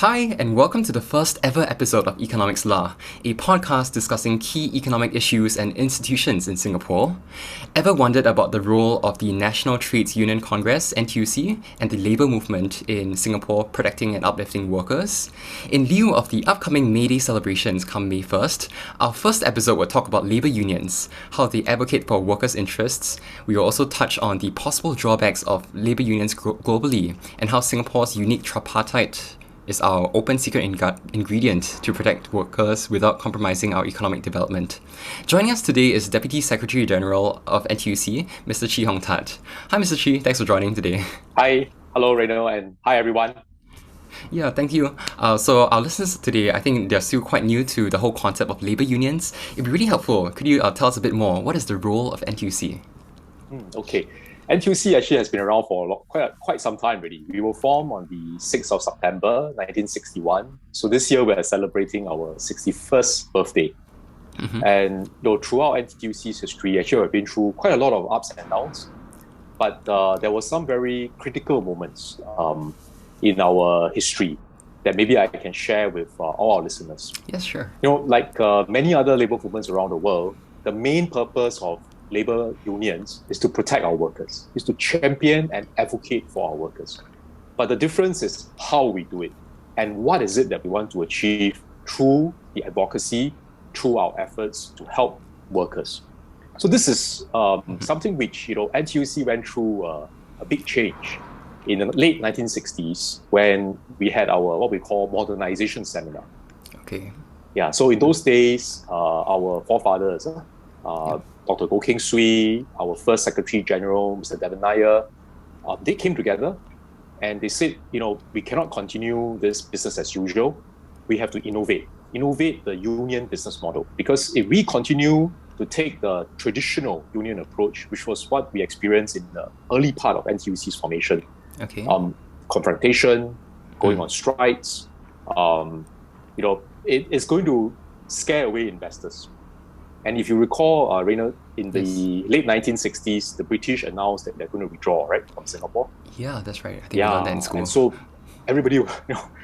Hi, and welcome to the first ever episode of Economics Law, a podcast discussing key economic issues and institutions in Singapore. Ever wondered about the role of the National Trades Union Congress, NTUC, and the labour movement in Singapore protecting and uplifting workers? In lieu of the upcoming May Day celebrations come May 1st, our first episode will talk about labour unions, how they advocate for workers' interests. We will also touch on the possible drawbacks of labour unions globally, and how Singapore's unique tripartite is our open secret ingredient to protect workers without compromising our economic development. Joining us today is Deputy Secretary General of NTUC, Mr. Chee Hong Tat. Hi, Mr. Chee. Thanks for joining today. Hi. Hello, Reno, and hi, everyone. Yeah, thank you. So our listeners today, I think they're still quite new to the whole concept of labour unions. It'd be really helpful. Could you tell us a bit more? What is the role of NTUC? Okay. NTUC actually has been around for quite some time already. We were formed on the 6th of September, 1961. So this year we are celebrating our 61st birthday. And throughout NTUC's history, actually we've been through quite a lot of ups and downs. But there were some very critical moments in our history that maybe I can share with all our listeners. Yes, sure. Like many other labour movements around the world, the main purpose of labour unions is to protect our workers, is to champion and advocate for our workers. But the difference is how we do it and what is it that we want to achieve through the advocacy, through our efforts to help workers. So this is something which NTUC went through a big change in the late 1960s when we had our what we call modernization seminar. Okay. Yeah, so in those days, our forefathers, Dr. Goh Keng Swee, our first Secretary General, Mr. Devon Nair, they came together and they said, we cannot continue this business as usual. We have to innovate the union business model. Because if we continue to take the traditional union approach, which was what we experienced in the early part of NTUC's formation, confrontation, going on strikes, it is going to scare away investors. And if you recall, Rainer, in the late 1960s, the British announced that they're going to withdraw, from Singapore. Yeah, that's right. I think we learned that in school. And so everybody was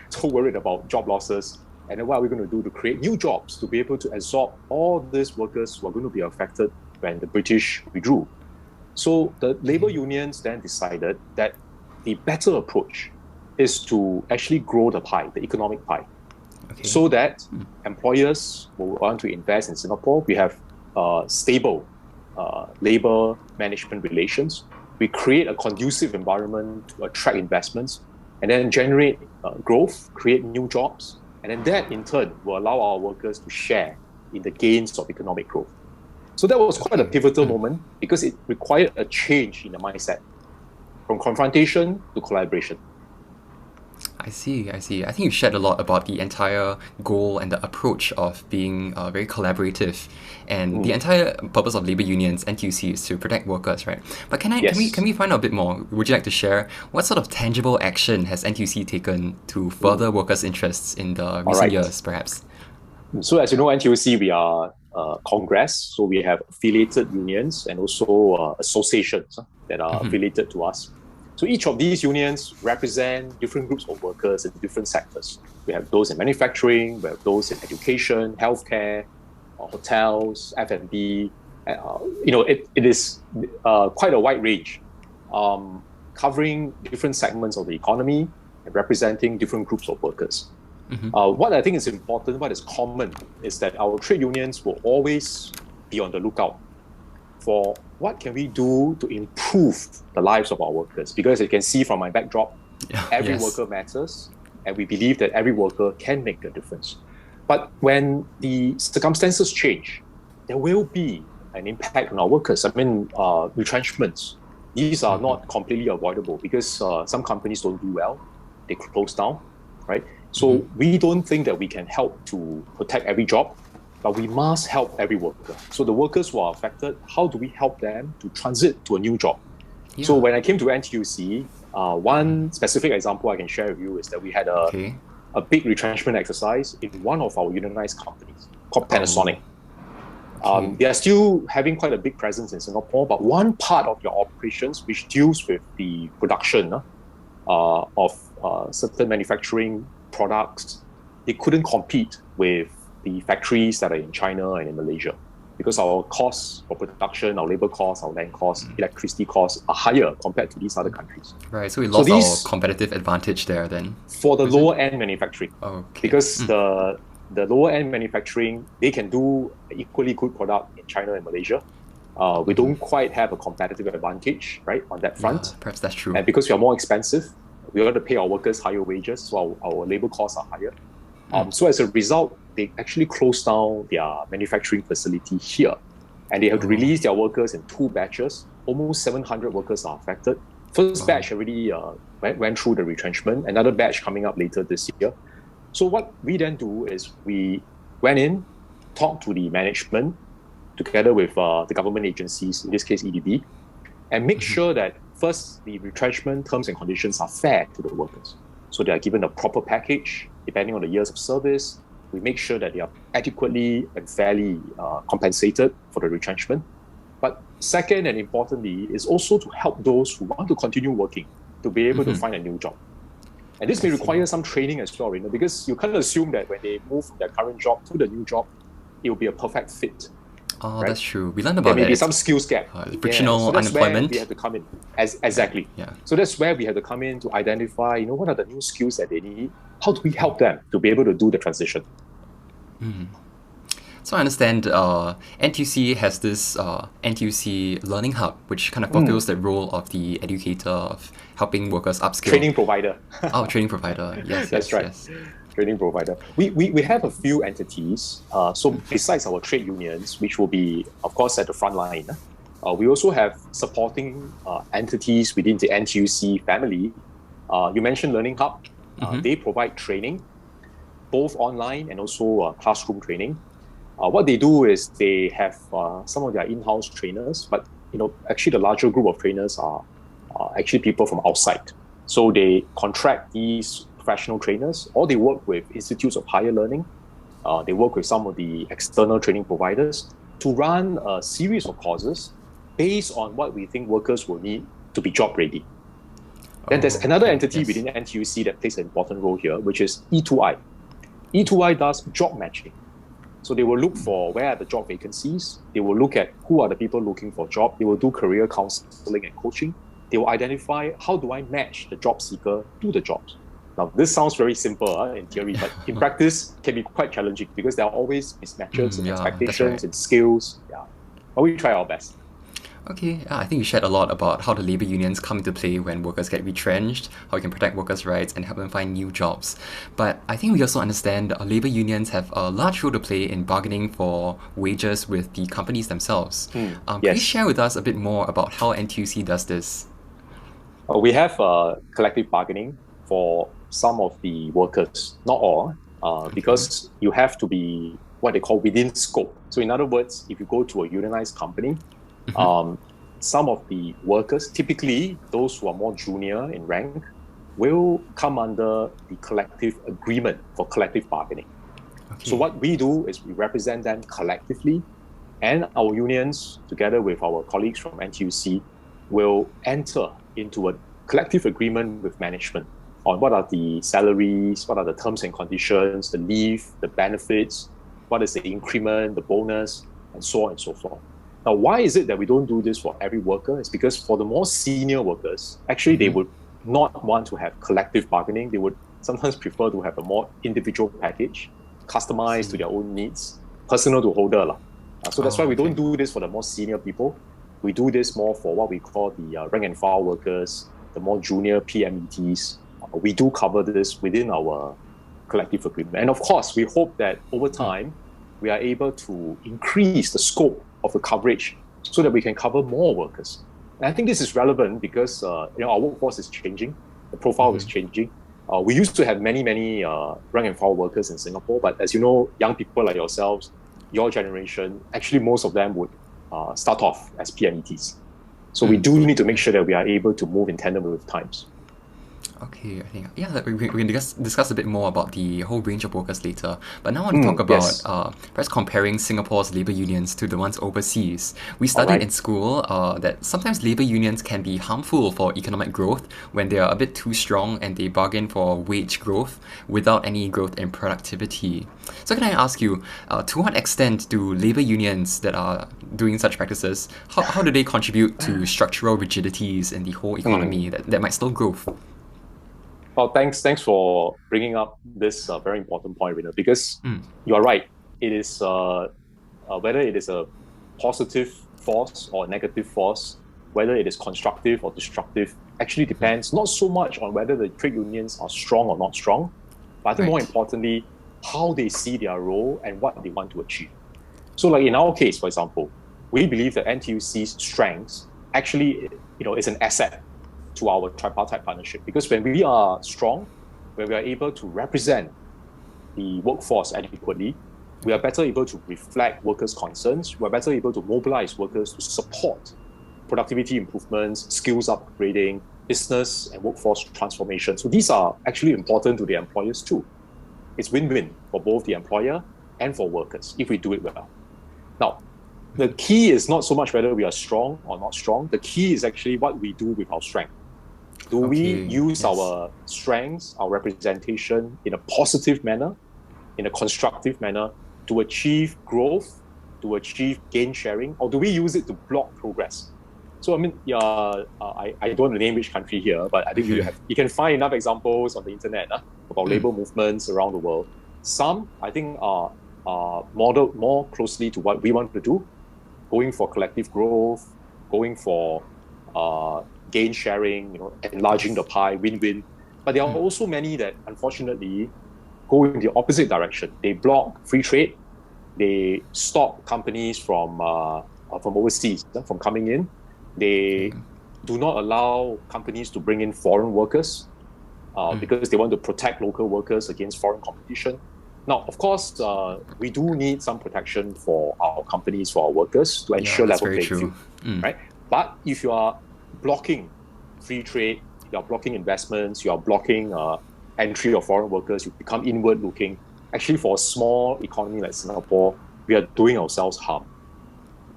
so worried about job losses. And then what are we going to do to create new jobs to be able to absorb all these workers who are going to be affected when the British withdrew? So the labour unions then decided that the better approach is to actually grow the pie, the economic pie. So that employers will want to invest in Singapore. We have stable labour management relations. We create a conducive environment to attract investments and then generate growth, create new jobs. And then that in turn will allow our workers to share in the gains of economic growth. So that was quite a pivotal moment because it required a change in the mindset from confrontation to collaboration. I see. I think you shared a lot about the entire goal and the approach of being very collaborative, and the entire purpose of labour unions, NTUC, is to protect workers, right? But can we find out a bit more? Would you like to share what sort of tangible action has NTUC taken to further workers' interests in the recent years, perhaps? So as you know, NTUC, we are a congress, so we have affiliated unions and also associations that are affiliated to us. So each of these unions represent different groups of workers in different sectors. We have those in manufacturing, we have those in education, healthcare, hotels, F&B. It is quite a wide range, covering different segments of the economy and representing different groups of workers. What I think is important, what is common, is that our trade unions will always be on the lookout for what can we do to improve the lives of our workers. Because you can see from my backdrop, every worker matters, and we believe that every worker can make a difference. But when the circumstances change, there will be an impact on our workers. I mean, retrenchments. These are not completely avoidable because some companies don't do well. They close down, right? So we don't think that we can help to protect every job, but we must help every worker. So the workers who are affected, how do we help them to transit to a new job? So when I came to NTUC, one specific example I can share with you is that we had a big retrenchment exercise in one of our unionized companies called Panasonic. They are still having quite a big presence in Singapore, but one part of your operations which deals with the production of certain manufacturing products, they couldn't compete with the factories that are in China and in Malaysia, because our costs for production, our labor costs, our land costs, electricity costs are higher compared to these other countries. Right, so we lost our competitive advantage there then. For the lower end manufacturing. Okay. Because the lower end manufacturing, they can do equally good product in China and Malaysia. We don't quite have a competitive advantage, right, on that front. Yeah, perhaps that's true. And because we are more expensive, we have to pay our workers higher wages, so our labor costs are higher. So as a result, they actually closed down their manufacturing facility here. And they have to release their workers in 2 batches. Almost 700 workers are affected. First batch already went through the retrenchment. Another batch coming up later this year. So what we then do is we went in, talked to the management, together with the government agencies, in this case EDB, and make sure that first, the retrenchment terms and conditions are fair to the workers. So they are given a proper package, depending on the years of service. We make sure that they are adequately and fairly compensated for the retrenchment. But second and importantly is also to help those who want to continue working to be able to find a new job. And this may require some training as well, because you can't assume that when they move from their current job to the new job, it will be a perfect fit. Oh, right? That's true. We learned about there may be some skills gap. Frictional so that's unemployment. Where we have to come in. Exactly. Yeah. So that's where we have to come in to identify, what are the new skills that they need? How do we help them to be able to do the transition? So I understand NTUC has this NTUC Learning Hub, which kind of fulfills the role of the educator, of helping workers upskill. Training provider. Training provider. Yes, that's right. Yes. Training provider. We have a few entities. So besides our trade unions, which will be, of course, at the front line, we also have supporting entities within the NTUC family. You mentioned Learning Hub. They provide training, both online and also classroom training. What they do is they have some of their in-house trainers, but actually the larger group of trainers are actually people from outside. So they contract these professional trainers, or they work with institutes of higher learning. They work with some of the external training providers to run a series of courses based on what we think workers will need to be job ready. Then there's another entity within NTUC that plays an important role here, which is E2I. E2I does job matching. So they will look for where are the job vacancies. They will look at who are the people looking for a job. They will do career counseling and coaching. They will identify how do I match the job seeker to the jobs. Now, this sounds very simple in theory, but in practice can be quite challenging because there are always mismatches in expectations and skills. But we try our best. Okay, I think you shared a lot about how the labour unions come into play when workers get retrenched, how we can protect workers' rights and help them find new jobs. But I think we also understand labour unions have a large role to play in bargaining for wages with the companies themselves. Please share with us a bit more about how NTUC does this. We have collective bargaining for some of the workers, not all, because you have to be what they call within scope. So in other words, if you go to a unionized company, some of the workers, typically those who are more junior in rank, will come under the collective agreement for collective bargaining. So what we do is we represent them collectively, and our unions, together with our colleagues from NTUC, will enter into a collective agreement with management on what are the salaries, what are the terms and conditions, the leave, the benefits, what is the increment, the bonus, and so on and so forth. Now, why is it that we don't do this for every worker? It's because for the more senior workers, actually they would not want to have collective bargaining. They would sometimes prefer to have a more individual package, customized to their own needs, personal to holder. So that's why we don't do this for the more senior people. We do this more for what we call the rank and file workers, the more junior PMETs. We do cover this within our collective agreement. And of course, we hope that over time, we are able to increase the scope of the coverage so that we can cover more workers. And I think this is relevant because our workforce is changing, the profile is changing. We used to have many rank and file workers in Singapore, but as you know, young people like yourselves, your generation, actually most of them would start off as PMETs. So we do need to make sure that we are able to move in tandem with times. Okay, I think we can discuss a bit more about the whole range of workers later. But now I want to talk about Yes. perhaps comparing Singapore's labour unions to the ones overseas. We All studied right. in school that sometimes labour unions can be harmful for economic growth when they are a bit too strong and they bargain for wage growth without any growth in productivity. So can I ask you, to what extent do labour unions that are doing such practices, how do they contribute to structural rigidities in the whole economy that might slow growth? Well, thanks for bringing up this very important point, Rina, because Mm, you are right. It is whether it is a positive force or a negative force, whether it is constructive or destructive, actually depends not so much on whether the trade unions are strong or not strong, but I think more right. importantly, how they see their role and what they want to achieve. So, like in our case, for example, we believe that NTUC's strengths actually, is an asset to our tripartite partnership because when we are strong, when we are able to represent the workforce adequately, we are better able to reflect workers' concerns. We're better able to mobilize workers to support productivity improvements, skills upgrading, business and workforce transformation. So these are actually important to the employers too. It's win-win for both the employer and for workers if we do it well. Now, the key is not so much whether we are strong or not strong. The key is actually what we do with our strength. Do we Okay, use yes. our strengths, our representation in a positive manner, in a constructive manner to achieve growth, to achieve gain sharing, or do we use it to block progress? So I mean, yeah, I don't want to name which country here, but I think Okay. you can find enough examples on the internet about Mm, labor movements around the world. Some I think are modeled more closely to what we want to do, going for collective growth, going for uh, gain sharing, enlarging the yes. pie, win-win. But there are Mm, also many that unfortunately go in the opposite direction. They block free trade. They stop companies from overseas from coming in. okay. They do not allow companies to bring in foreign workers Mm, because they want to protect local workers against foreign competition. Now, of course, we do need some protection for our companies, for our workers to yeah, ensure that's level very playing true. field, Mm, right? But if you are blocking free trade, you are blocking investments, you are blocking entry of foreign workers, you become inward looking. Actually, for a small economy like Singapore, we are doing ourselves harm.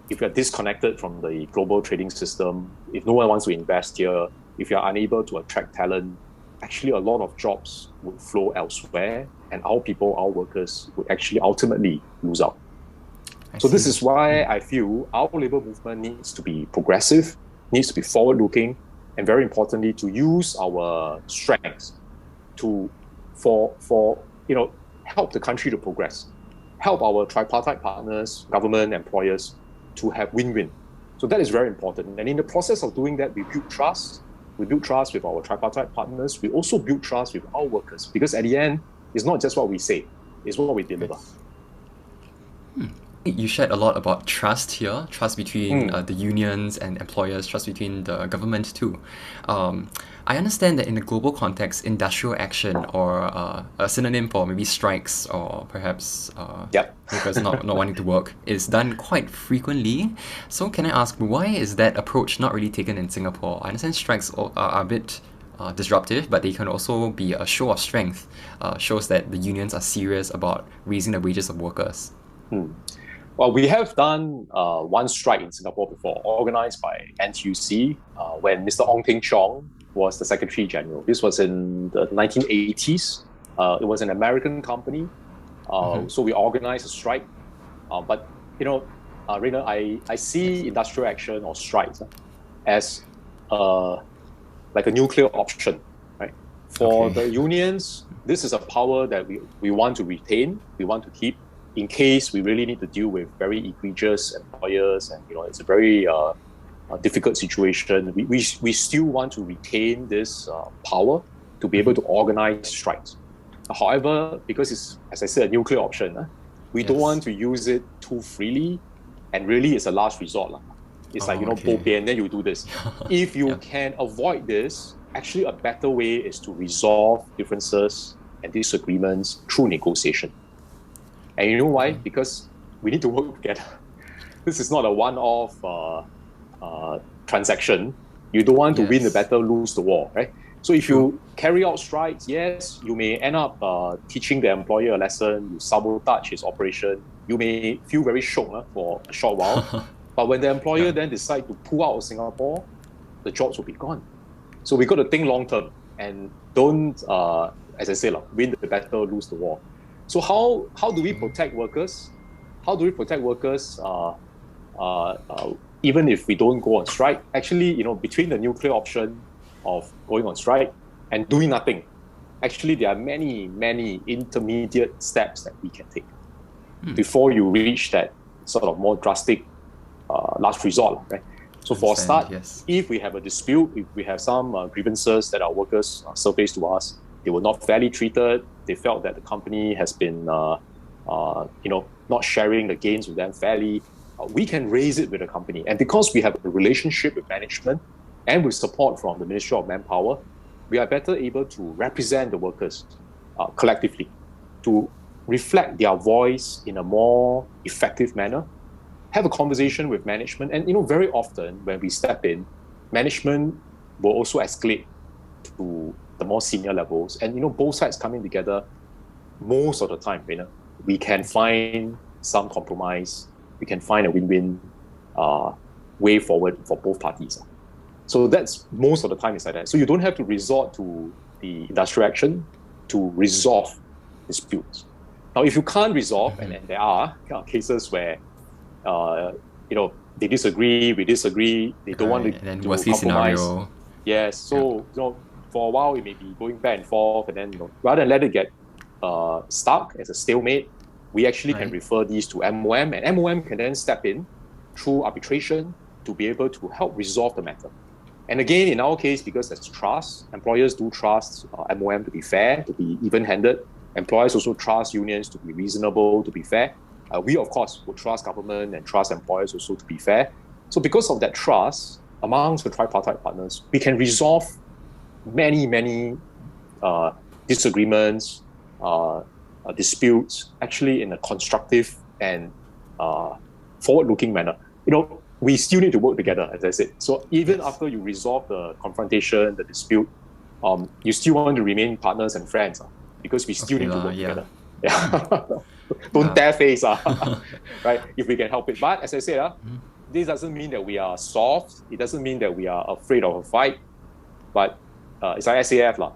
If we are disconnected from the global trading system, if no one wants to invest here, if you are unable to attract talent, actually a lot of jobs would flow elsewhere, and our people, our workers, would actually ultimately lose out. I So this see. is why Mm, I feel our labor movement needs to be progressive, needs to be forward-looking, and very importantly, to use our strengths to for help the country to progress, help our tripartite partners, government, employers to have win-win. So that is very important. And in the process of doing that, we build trust. We build trust with our tripartite partners. We also build trust with our workers because at the end, it's not just what we say; it's what we deliver. yes. You shared a lot about trust here, trust between Mm, the unions and employers, trust between the government too. I understand that in the global context, industrial action or a synonym for maybe strikes or perhaps yep. workers not wanting to work is done quite frequently. So can I ask, why is that approach not really taken in Singapore? I understand strikes are a bit disruptive, but they can also be a show of strength, shows that the unions are serious about raising the wages of workers. Mm. Well, we have done one strike in Singapore before, organized by NTUC when Mr. Ong Teng Cheong was the Secretary General. This was in the 1980s. It was an American company. So we organized a strike. But, Reina, I Yes. see industrial action or strikes as uh, like a nuclear option, right? For Okay. the unions, this is a power that we want to retain, we want to keep in case we really need to deal with very egregious employers and it's a very difficult situation. We still want to retain this power to be able to organize strikes. However, because it's, as I said, a nuclear option, we don't Yes. want to use it too freely, and really it's a last resort. It's like, Oh, bo okay. pian, then you do this. If you Yeah. can avoid this, actually a better way is to resolve differences and disagreements through negotiation. And you know why? Okay. Because we need to work together. This is not a one-off transaction. You don't want to win the Yes. battle, lose the war, right? So if you carry out strikes, yes, you may end up teaching the employer a lesson, you sabotage his operation, you may feel very shocked for a short while. But when the employer then decide to pull out of Singapore, the jobs will be gone. So we got to think long term and don't, as I say, win the battle, lose the war. So how do we protect workers? How do we protect workers even if we don't go on strike? Actually, between the nuclear option of going on strike and doing nothing, actually there are many, many intermediate steps that we can take before you reach that sort of more drastic last resort, right? So for a start, if we have a dispute, if we have some grievances that our workers surface to us, they were not fairly treated, they felt that the company has been not sharing the gains with them fairly, we can raise it with the company. And because we have a relationship with management and with support from the Ministry of Manpower, we are better able to represent the workers collectively, to reflect their voice in a more effective manner, have a conversation with management. And, very often when we step in, management will also escalate to the more senior levels. And, both sides coming together, most of the time, we can find some compromise, we can find a win-win way forward for both parties. So that's most of the time is like that. So you don't have to resort to the industrial action to resolve disputes. Now, if you can't resolve, and there are cases where they disagree, we disagree, they don't want to compromise. Scenario. Yes, so for a while it may be going back and forth, and then rather than let it get stuck as a stalemate, we actually can refer these to MOM, and MOM can then step in through arbitration to be able to help resolve the matter. And again, in our case, because there's trust, employers do trust MOM to be fair, to be even-handed. Employers also trust unions to be reasonable, to be fair. We, of course, would trust government and trust employers also to be fair. So because of that trust amongst the tripartite partners, we can resolve many, many disagreements, disputes, actually in a constructive and forward-looking manner. We still need to work together, as I said. So even after you resolve the confrontation, the dispute, you still want to remain partners and friends, because we still need to work together. Don't dare face, right? If we can help it. But as I said, this doesn't mean that we are soft. It doesn't mean that we are afraid of a fight. But it's like SAF.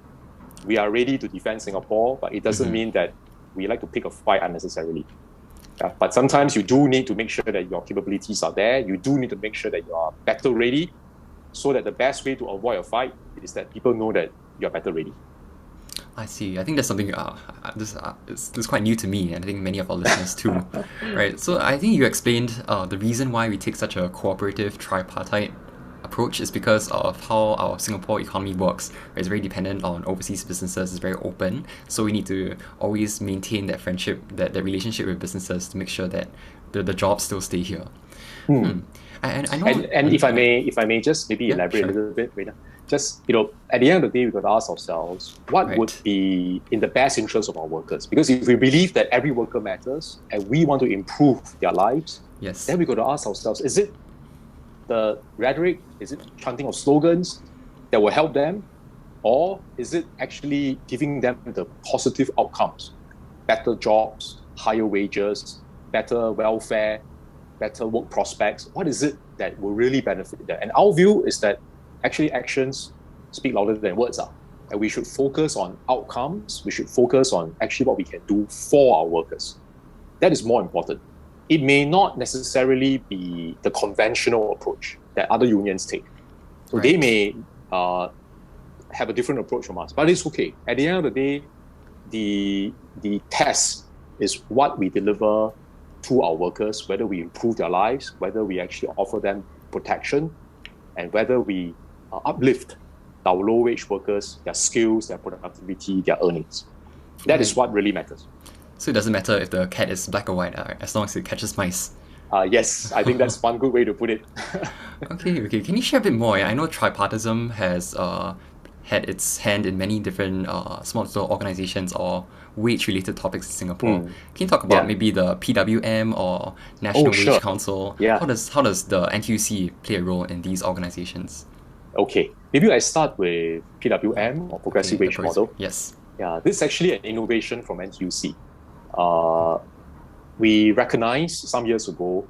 We are ready to defend Singapore, but it doesn't mean that we like to pick a fight unnecessarily. But sometimes you do need to make sure that your capabilities are there. You do need to make sure that you are battle ready, so that the best way to avoid a fight is that people know that you're battle ready. I see. I think that's something this is quite new to me, and I think many of our listeners too. Right. So I think you explained the reason why we take such a cooperative tripartite approach is because of how our Singapore economy works. It's very dependent on overseas businesses. It's very open, so we need to always maintain that friendship, that relationship with businesses to make sure that the jobs still stay here. And I know. And if I may just maybe elaborate a little bit, just at the end of the day, we got to ask ourselves what would be in the best interest of our workers. Because if we believe that every worker matters and we want to improve their lives, then we got to ask ourselves: is it the rhetoric, is it chanting of slogans that will help them, or is it actually giving them the positive outcomes, better jobs, higher wages, better welfare, better work prospects? What is it that will really benefit them? And our view is that actually actions speak louder than words are, and we should focus on outcomes. We should focus on actually what we can do for our workers. That is more important. It may not necessarily be the conventional approach that other unions take. So they may have a different approach from us, but it's okay. At the end of the day, the test is what we deliver to our workers, whether we improve their lives, whether we actually offer them protection, and whether we uplift our low-wage workers, their skills, their productivity, their earnings. That is what really matters. So it doesn't matter if the cat is black or white, as long as it catches mice. Yes, I think that's one good way to put it. Okay. Can you share a bit more? I know tripartism has had its hand in many different small little organizations or wage-related topics in Singapore. Can you talk about maybe the PWM or National Wage Council? How does the NTUC play a role in these organizations? Okay, maybe I start with PWM or progressive wage model. Yes. Yeah, this is actually an innovation from NTUC. We recognized some years ago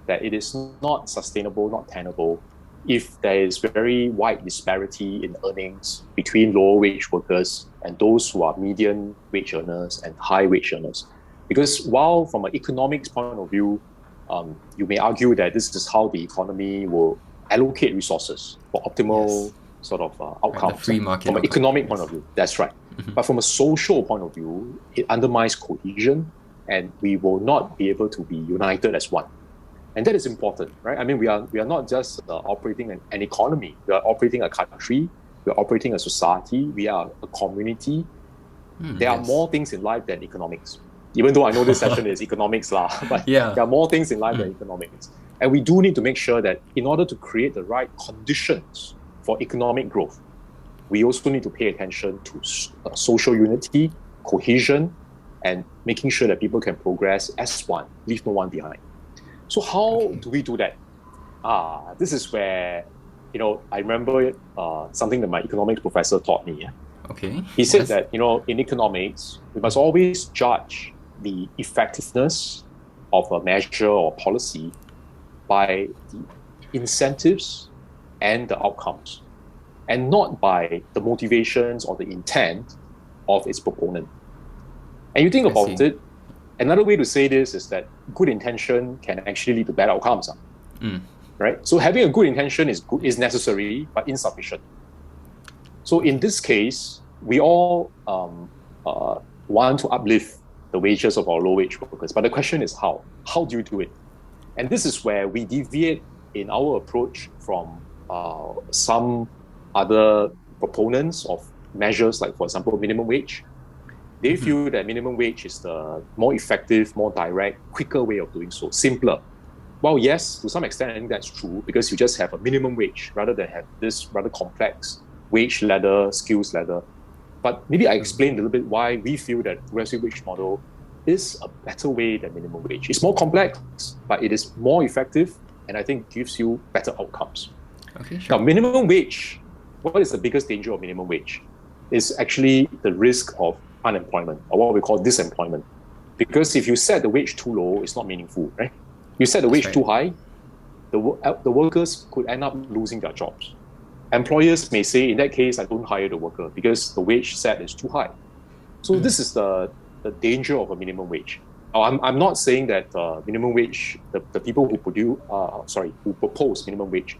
that it is not sustainable, not tenable, if there is very wide disparity in earnings between lower wage workers and those who are median wage earners and high wage earners. Because while from an economics point of view, you may argue that this is how the economy will allocate resources for optimal sort of outcomes. Right, the free market from an economic point of view, that's right. But from a social point of view, it undermines cohesion, and we will not be able to be united as one. And that is important, right? I mean, we are not just operating an economy. We are operating a country. We are operating a society. We are a community. There are more things in life than economics. Even though I know this session is economics, but there are more things in life than economics. And we do need to make sure that in order to create the right conditions for economic growth, we also need to pay attention to social unity, cohesion, and making sure that people can progress as one, leave no one behind. So how do we do that? This is where, I remember something that my economics professor taught me. Okay. He said that, in economics, we must always judge the effectiveness of a measure or policy by the incentives and the outcomes, and not by the motivations or the intent of its proponent. And you think about it, another way to say this is that good intention can actually lead to bad outcomes. Right? So having a good intention is necessary, but insufficient. So in this case, we all want to uplift the wages of our low-wage workers. But the question is how? How do you do it? And this is where we deviate in our approach from some other proponents of measures like, for example, minimum wage. They feel that minimum wage is the more effective, more direct, quicker way of doing so, simpler. Well, yes, to some extent, I think that's true because you just have a minimum wage rather than have this rather complex wage ladder, skills ladder. But maybe I explain a little bit why we feel that progressive wage model is a better way than minimum wage. It's more complex, but it is more effective and I think gives you better outcomes. Okay, sure. Now, minimum wage, what is the biggest danger of minimum wage? Is actually the risk of unemployment, or what we call disemployment. Because if you set the wage too low, it's not meaningful, right? You set the wage too high, the workers could end up losing their jobs. Employers may say, in that case, I don't hire the worker because the wage set is too high. So this is the danger of a minimum wage. Now, I'm not saying that minimum wage, the people who propose minimum wage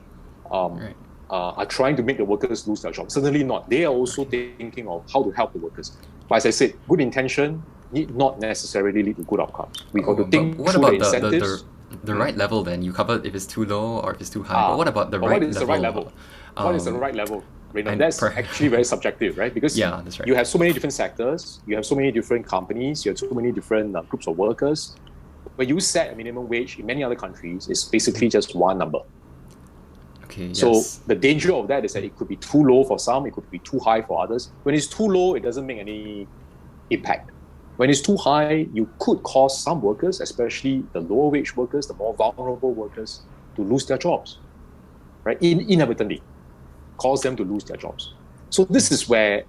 are trying to make the workers lose their jobs. Certainly not. They are also thinking of how to help the workers. But as I said, good intention need not necessarily lead to good outcomes. We got to think what through about the incentives. the right level then? You covered if it's too low or if it's too high. But what about the right level? What is the right level? What is the right level? That's actually very subjective, right? Because that's right. You have so many different sectors, you have so many different companies, you have so many different groups of workers. When you set a minimum wage in many other countries, it's basically just one number. Okay, so the danger of that is that it could be too low for some, it could be too high for others. When it's too low, it doesn't make any impact. When it's too high, you could cause some workers, especially the lower wage workers, the more vulnerable workers, to lose their jobs, right? Inevitably, cause them to lose their jobs. So this is where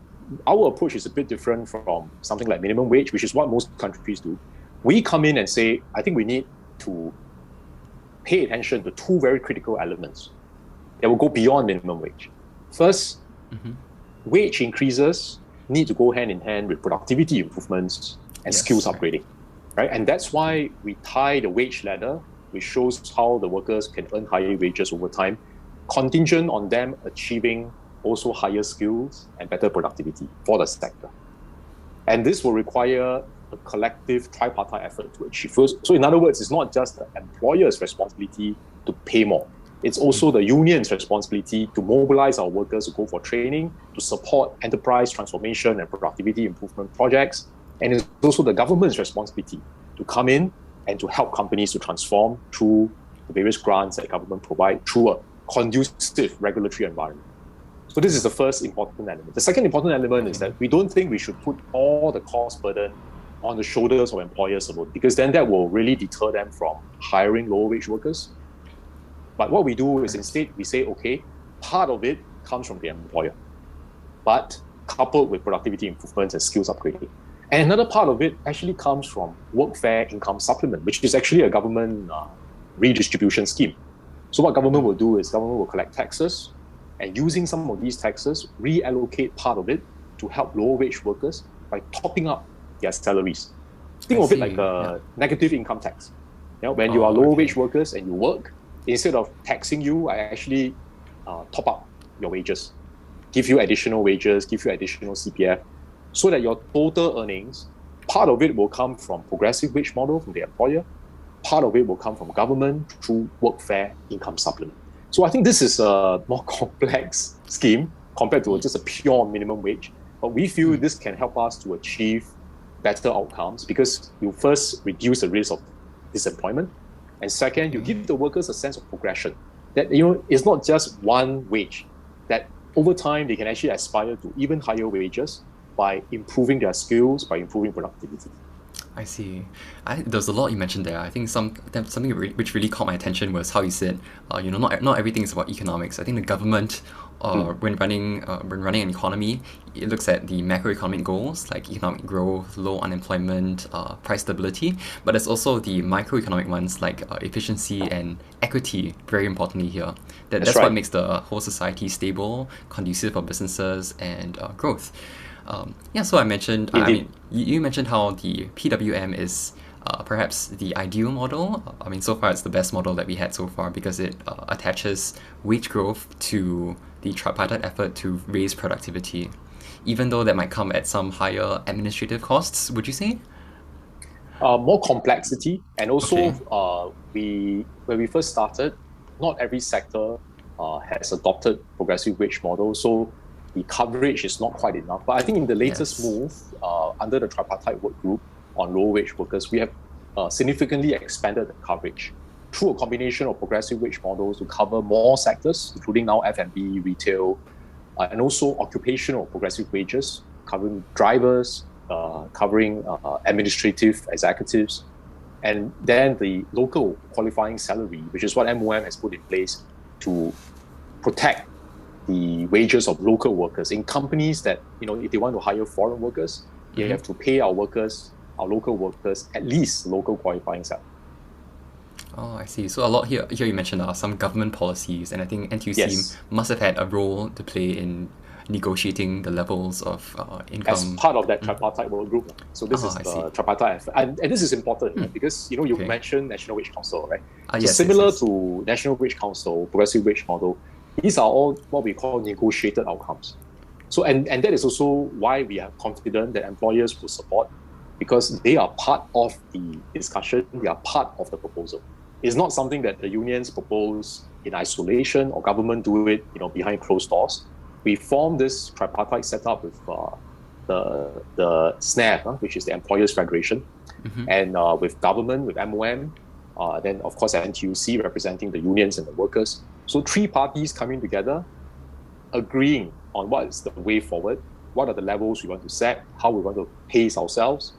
our approach is a bit different from something like minimum wage, which is what most countries do. We come in and say, I think we need to pay attention to two very critical elements that will go beyond minimum wage. First, wage increases need to go hand in hand with productivity improvements and skills upgrading, right? And that's why we tie the wage ladder, which shows how the workers can earn higher wages over time, contingent on them achieving also higher skills and better productivity for the sector. And this will require a collective tripartite effort to achieve. So in other words, it's not just the employer's responsibility to pay more. It's also the union's responsibility to mobilize our workers to go for training, to support enterprise transformation and productivity improvement projects. And it's also the government's responsibility to come in and to help companies to transform through the various grants that government provide through a conducive regulatory environment. So this is the first important element. The second important element is that we don't think we should put all the cost burden on the shoulders of employers alone, because then that will really deter them from hiring lower wage workers. But what we do is instead we say, okay, part of it comes from the employer, but coupled with productivity improvements and skills upgrading. And another part of it actually comes from workfare income supplement, which is actually a government redistribution scheme. So what government will do is government will collect taxes, and using some of these taxes, reallocate part of it to help lower wage workers by topping up their salaries. Think of it like a negative income tax. When you are lower wage workers and you work, instead of taxing you, I actually top up your wages, give you additional wages, give you additional CPF, so that your total earnings, part of it will come from progressive wage model from the employer, part of it will come from government through workfare income supplement. So I think this is a more complex scheme compared to just a pure minimum wage. But we feel this can help us to achieve better outcomes because you first reduce the risk of disemployment, and second, you give the workers a sense of progression. That it's not just one wage. That over time they can actually aspire to even higher wages by improving their skills, by improving productivity. I see. There's a lot you mentioned there. I think something which really caught my attention was how you said, not everything is about economics. I think the government, when running an economy, it looks at the macroeconomic goals like economic growth, low unemployment, price stability. But there's also the microeconomic ones like efficiency and equity. Very importantly here, that's right. What makes the whole society stable, conducive for businesses and growth. So I mentioned, you mentioned how the PWM is perhaps the ideal model. So far it's the best model that we had so far because it attaches wage growth to the tripartite effort to raise productivity, even though that might come at some higher administrative costs, would you say? More complexity, and also when we first started, not every sector has adopted progressive wage model, so the coverage is not quite enough. But I think in the latest move, under the tripartite work group on low wage workers, we have significantly expanded the coverage through a combination of progressive wage models to cover more sectors, including now F&B, retail, and also occupational progressive wages, covering drivers, covering administrative executives, and then the local qualifying salary, which is what MOM has put in place to protect the wages of local workers in companies that, if they want to hire foreign workers, they have to pay our local workers, at least local qualifying salary. Oh, I see. So a lot here you mentioned some government policies, and I think NTUC must have had a role to play in negotiating the levels of income. As part of that tripartite work group. So this is the tripartite effort. And this is important because, you mentioned National Wage Council, right? Similar to National Wage Council, progressive wage model, these are all what we call negotiated outcomes. So, and that is also why we are confident that employers will support, because they are part of the discussion, they are part of the proposal. It's not something that the unions propose in isolation or government do it, behind closed doors. We formed this tripartite setup with the SNAF, which is the Employers Federation, and with government, with MOM, then of course NTUC representing the unions and the workers. So three parties coming together, agreeing on what is the way forward, what are the levels we want to set, how we want to pace ourselves,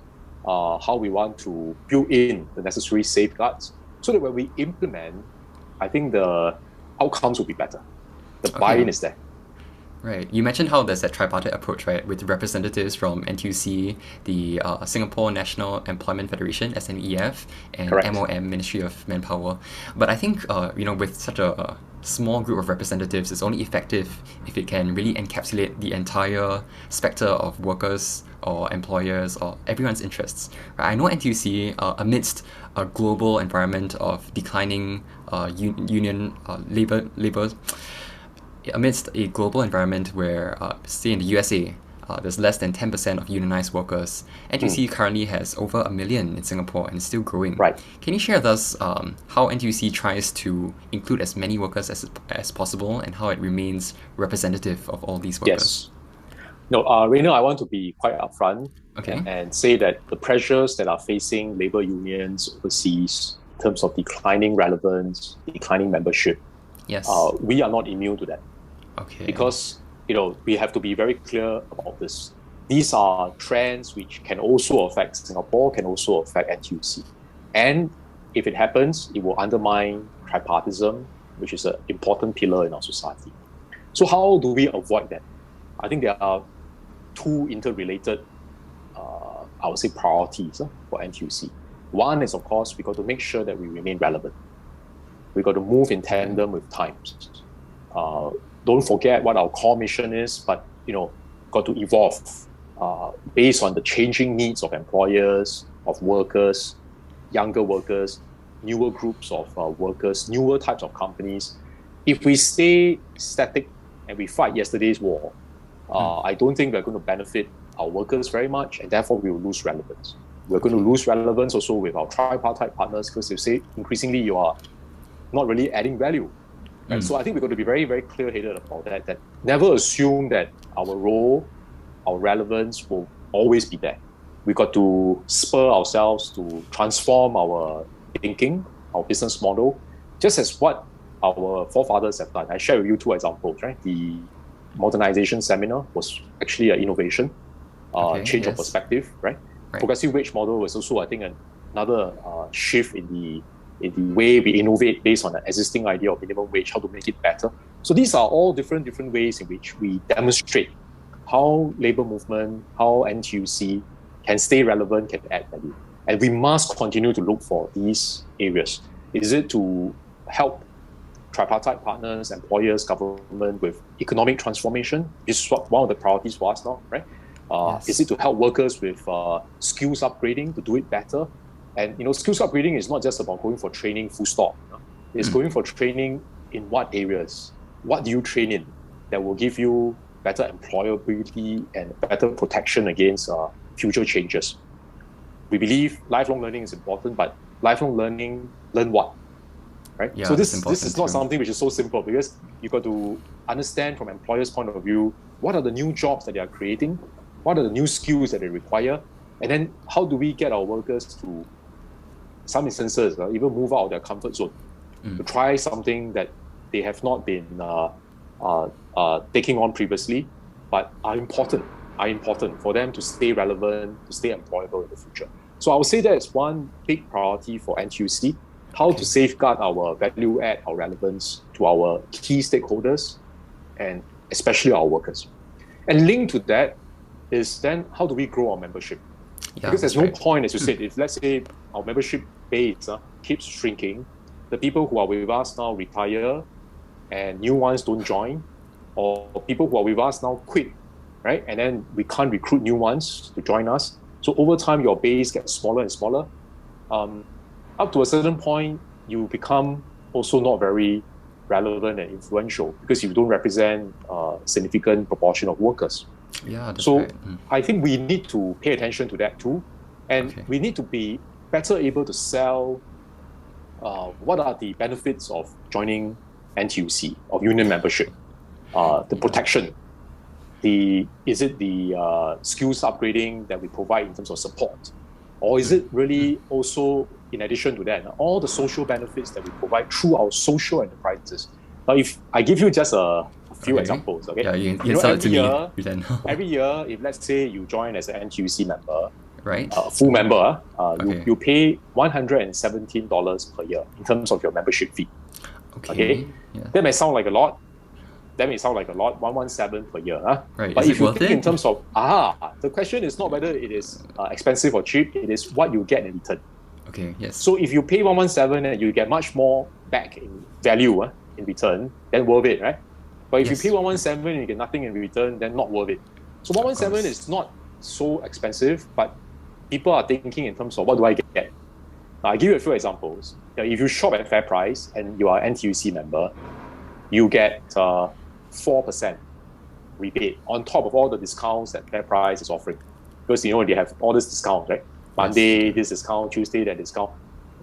how we want to build in the necessary safeguards, so that when we implement, I think the outcomes will be better. The buy-in is there. Right. You mentioned how there's that tripartite approach, right, with representatives from NTUC, the Singapore National Employment Federation, SNEF, and Correct. MOM, Ministry of Manpower. But I think, with such a small group of representatives, it's only effective if it can really encapsulate the entire spectre of workers or employers or everyone's interests. Right? I know NTUC, amidst a global environment of declining union labor. Amidst a global environment where, say in the USA, there's less than 10% of unionized workers, NTUC currently has over 1 million in Singapore and is still growing. Right. Can you share with us how NTUC tries to include as many workers as possible and how it remains representative of all these workers? Yes. No, Rainer, I want to be quite upfront and say that the pressures that are facing labor unions overseas in terms of declining relevance, declining membership, we are not immune to that. Okay. Because, we have to be very clear about this. These are trends which can also affect Singapore, can also affect NTUC. And if it happens, it will undermine tripartism, which is an important pillar in our society. So how do we avoid that? I think there are two interrelated, I would say, priorities for NTUC. One is, of course, we got to make sure that we remain relevant. We got to move in tandem with times. Don't forget what our core mission is, but got to evolve based on the changing needs of employers, of workers, younger workers, newer groups of workers, newer types of companies. If we stay static and we fight yesterday's war, I don't think we're going to benefit our workers very much, and therefore we will lose relevance. We're going to lose relevance also with our tripartite partners, because they say increasingly you are not really adding value. Right? So I think we've got to be very, very clear-headed about that never assume that our role, our relevance will always be there. We got to spur ourselves to transform our thinking, our business model, just as what our forefathers have done. I share with you two examples, right? The modernization seminar was actually an innovation, change of perspective, right? Progressive wage model was also, I think, another shift in the way we innovate based on the existing idea of minimum wage, how to make it better. So these are all different ways in which we demonstrate how labor movement, how NTUC can stay relevant, can add value. And we must continue to look for these areas. Is it to help tripartite partners, employers, government with economic transformation? This is one of the priorities for us now, right? Is it to help workers with skills upgrading to do it better? And skills upgrading is not just about going for training full stop. It's going for training in what areas? What do you train in that will give you better employability and better protection against future changes? We believe lifelong learning is important, but lifelong learning, learn what? Right? Yeah, so this is not something which is so simple, because you've got to understand from employers' point of view, what are the new jobs that they are creating? What are the new skills that they require? And then how do we get our workers to, some instances, even move out of their comfort zone to try something that they have not been taking on previously, but are important for them to stay relevant, to stay employable in the future. So I would say that is one big priority for NTUC, how to safeguard our value add, our relevance to our key stakeholders, and especially our workers. And linked to that is then how do we grow our membership? Because there's no point, as you said, if let's say our membership base keeps shrinking, the people who are with us now retire and new ones don't join, or people who are with us now quit, right? And then we can't recruit new ones to join us. So over time, your base gets smaller and smaller. Up to a certain point, you become also not very relevant and influential because you don't represent a significant proportion of workers. Yeah, that's so right. I think we need to pay attention to that too. And we need to be better able to sell what are the benefits of joining NTUC, of union membership, the protection, is it the skills upgrading that we provide in terms of support? Or is it really also, in addition to that, all the social benefits that we provide through our social enterprises? Now, if I give you just a few examples, okay? Yeah, you can sell it to me. Every year, if let's say you join as an NTUC member, right? Full member, you pay $117 per year in terms of your membership fee. Okay? Yeah. That may sound like a lot. 117 per year. Right. But is if you worth think it? in terms of, the question is not whether it is expensive or cheap, it is what you get in return. Okay, yes. So if you pay 117 and you get much more back in value in return, then worth it, right? But if you pay 117 and you get nothing in return, then not worth it. So 117 is not so expensive, but people are thinking in terms of what do I get? Now, I'll give you a few examples. If you shop at Fair Price and you are an NTUC member, you get 4% rebate on top of all the discounts that Fair Price is offering. Because they have all this discount, right? Monday, this discount, Tuesday, that discount.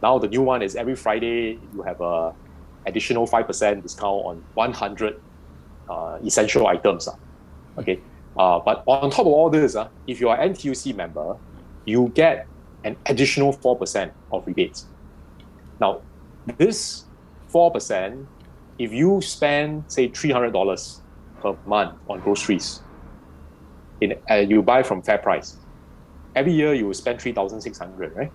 Now the new one is every Friday, you have a additional 5% discount on 100 essential items. Okay. But on top of all this, if you are an NTUC member, you get an additional 4% of rebates. Now, this 4%, if you spend, say, $300 per month on groceries, you buy from Fair Price, every year you will spend $3,600, right?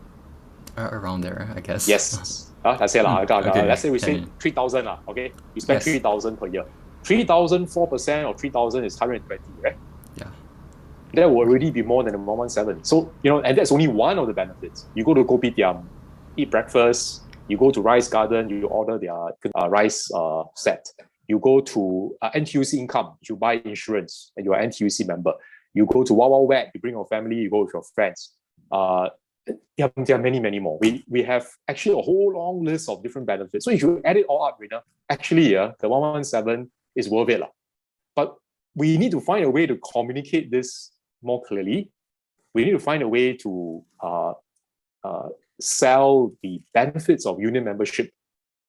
Around there, I guess. Yes. Let's say, let's say we say 3,000, okay? You spend 3,000 per year. 3,000, 4% or 3,000 is 120, right? Yeah. That will already be more than the 117. So, and that's only one of the benefits. You go to kopitiam, eat breakfast, you go to Rice Garden, you order their rice set. You go to NTUC Income, you buy insurance, and you're an NTUC member. You go to Wow Wow Wet, you bring your family, you go with your friends. There are many, many more. We have actually a whole long list of different benefits. So if you add it all up, actually, the 117 is worth it. But we need to find a way to communicate this more clearly. We need to find a way to sell the benefits of union membership,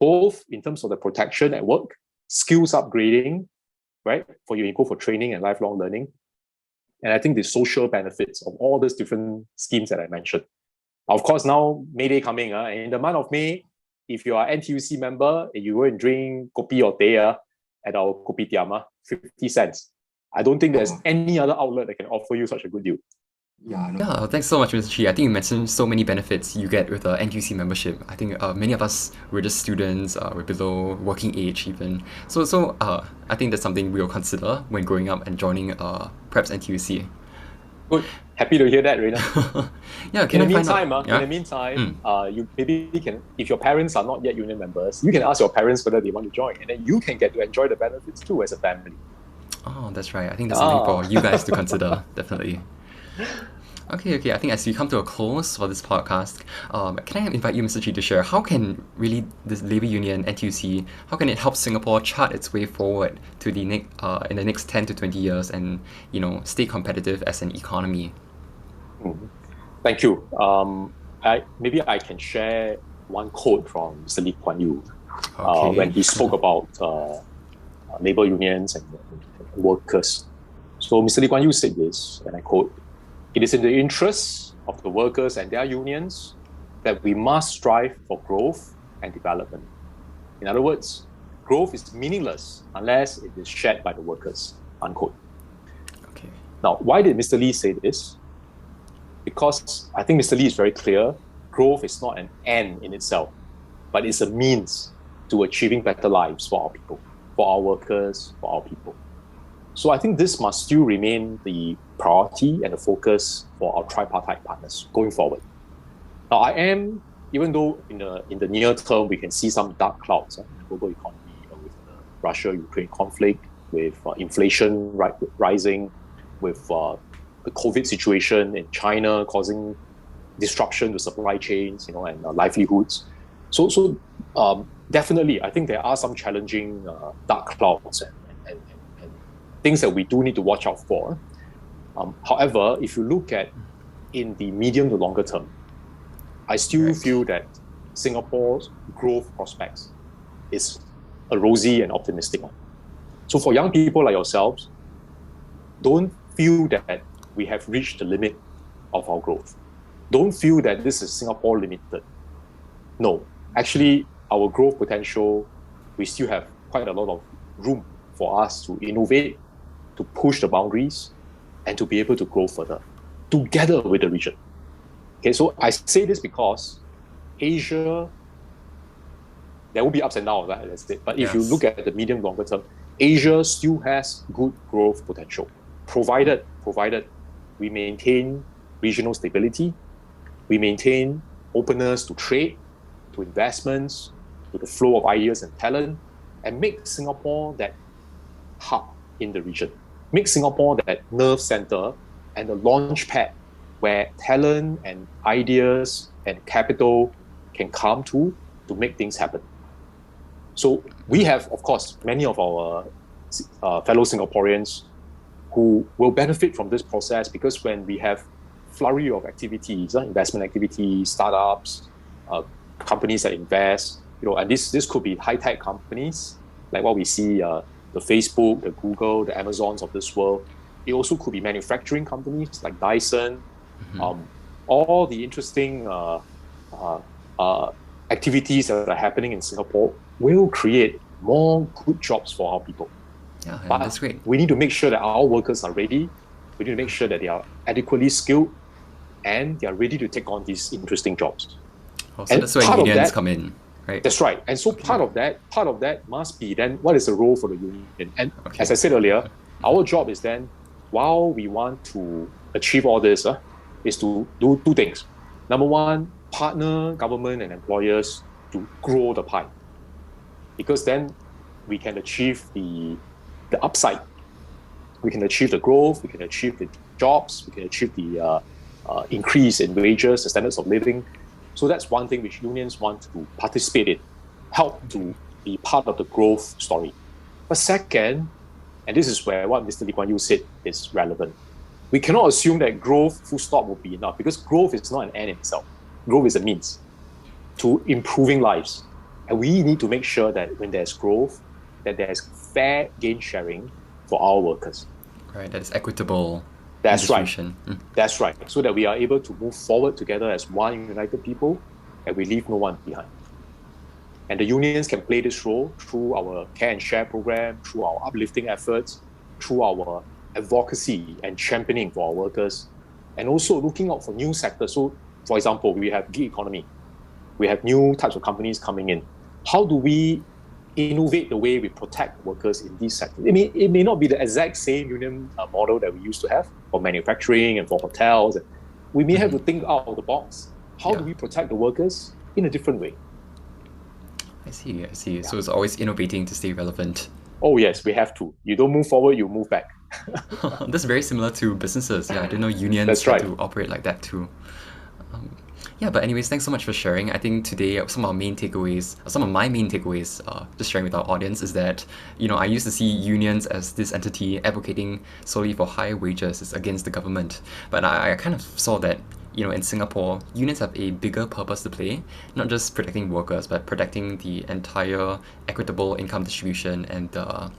both in terms of the protection at work, skills upgrading, right? For you go for training and lifelong learning. And I think the social benefits of all these different schemes that I mentioned. Of course, now May Day coming. In the month of May, if you are an NTUC member and you go and drink kopi or teh at our kopitiam, 50 cents. I don't think there's any other outlet that can offer you such a good deal. Yeah, thanks so much, Mr. Chee. I think you mentioned so many benefits you get with NTUC membership. I think many of us, we're just students, we're below working age even. So I think that's something we'll consider when growing up and joining perhaps NTUC. Good. Happy to hear that, Reina. Yeah, in the meantime, you maybe can, if your parents are not yet union members, you can ask your parents whether they want to join, and then you can get to enjoy the benefits too as a family. Oh, that's right. I think that's something for you guys to consider, definitely. Okay. I think as we come to a close for this podcast, can I invite you, Mr. Chee, to share how can really this labor union, NTUC, how can it help Singapore chart its way forward to the in the next 10 to 20 years and stay competitive as an economy? Thank you. Maybe I can share one quote from Mr. Lee Kuan Yew when he spoke about labor unions and workers. So Mr. Lee Kuan Yew said this, and I quote, "It is in the interests of the workers and their unions that we must strive for growth and development." In other words, growth is meaningless unless it is shared by the workers, unquote. Okay. Now, why did Mr. Lee say this? Because I think Mr. Lee is very clear, growth is not an end in itself, but it's a means to achieving better lives for our people, for our workers, for our people. So I think this must still remain the priority and the focus for our tripartite partners going forward. Now, even though in the near term we can see some dark clouds in the global economy with the Russia-Ukraine conflict, with inflation rising, with the COVID situation in China causing disruption to supply chains, and livelihoods. So definitely, I think there are some challenging dark clouds and things that we do need to watch out for. However, if you look at in the medium to longer term, I still feel that Singapore's growth prospects is a rosy and optimistic one. So for young people like yourselves, don't feel that we have reached the limit of our growth. Don't feel that this is Singapore limited. No, actually, our growth potential, we still have quite a lot of room for us to innovate, to push the boundaries, and to be able to grow further together with the region. Okay, so I say this because Asia, there will be ups and downs, right? But if you look at the medium longer term, Asia still has good growth potential, provided we maintain regional stability, we maintain openness to trade, to investments, to the flow of ideas and talent, and make Singapore that hub in the region. Make Singapore that nerve center and the launch pad where talent and ideas and capital can come to make things happen. So we have, of course, many of our fellow Singaporeans who will benefit from this process, because when we have flurry of activities, investment activities, startups, companies that invest, and this could be high-tech companies like what we see, the Facebook, the Google, the Amazons of this world. It also could be manufacturing companies like Dyson. All the interesting activities that are happening in Singapore will create more good jobs for our people. Yeah, but that's great. We need to make sure that our workers are ready. We need to make sure that they are adequately skilled and they are ready to take on these interesting jobs. So that's where unions come in. right? That's right. And so part of that must be then what is the role for the union? And as I said earlier, our job is then, while we want to achieve all this, is to do two things. Number one, partner government and employers to grow the pie, because then we can achieve the upside. We can achieve the growth, we can achieve the jobs, we can achieve the increase in wages, the standards of living. So that's one thing which unions want to participate in, help to be part of the growth story. But second, and this is where what Mr. Lee Kuan Yew said is relevant, we cannot assume that growth full stop will be enough, because growth is not an end in itself. Growth is a means to improving lives. And we need to make sure that when there's growth, that there's fair gain sharing for our workers. Right, that is equitable. That's right. That's right. So that we are able to move forward together as one united people, and we leave no one behind. And the unions can play this role through our care and share program, through our uplifting efforts, through our advocacy and championing for our workers, and also looking out for new sectors. So, for example, we have gig economy. We have new types of companies coming in. How do we innovate the way we protect workers in these sectors? It may not be the exact same union model that we used to have for manufacturing and for hotels. We may have to think out of the box. How do we protect the workers in a different way? I see. Yeah. So it's always innovating to stay relevant. Oh yes, we have to. You don't move forward, you move back. That's very similar to businesses. Yeah, I didn't know unions had to operate like that too. But anyways, thanks so much for sharing. I think today some of my main takeaways, just sharing with our audience, is that, I used to see unions as this entity advocating solely for higher wages, is against the government. But I kind of saw that, in Singapore, unions have a bigger purpose to play, not just protecting workers, but protecting the entire equitable income distribution and the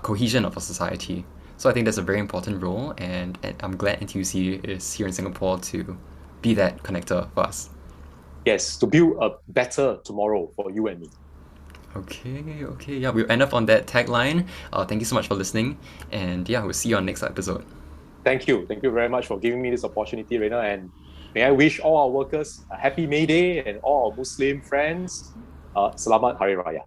cohesion of a society. So I think that's a very important role, and I'm glad NTUC is here in Singapore to be that connector for us. Yes, to build a better tomorrow for you and me. Okay. Yeah, we'll end up on that tagline. Thank you so much for listening, and we'll see you on next episode. Thank you very much for giving me this opportunity, Reina, and may I wish all our workers a happy May Day, and all our Muslim friends, Selamat Hari Raya.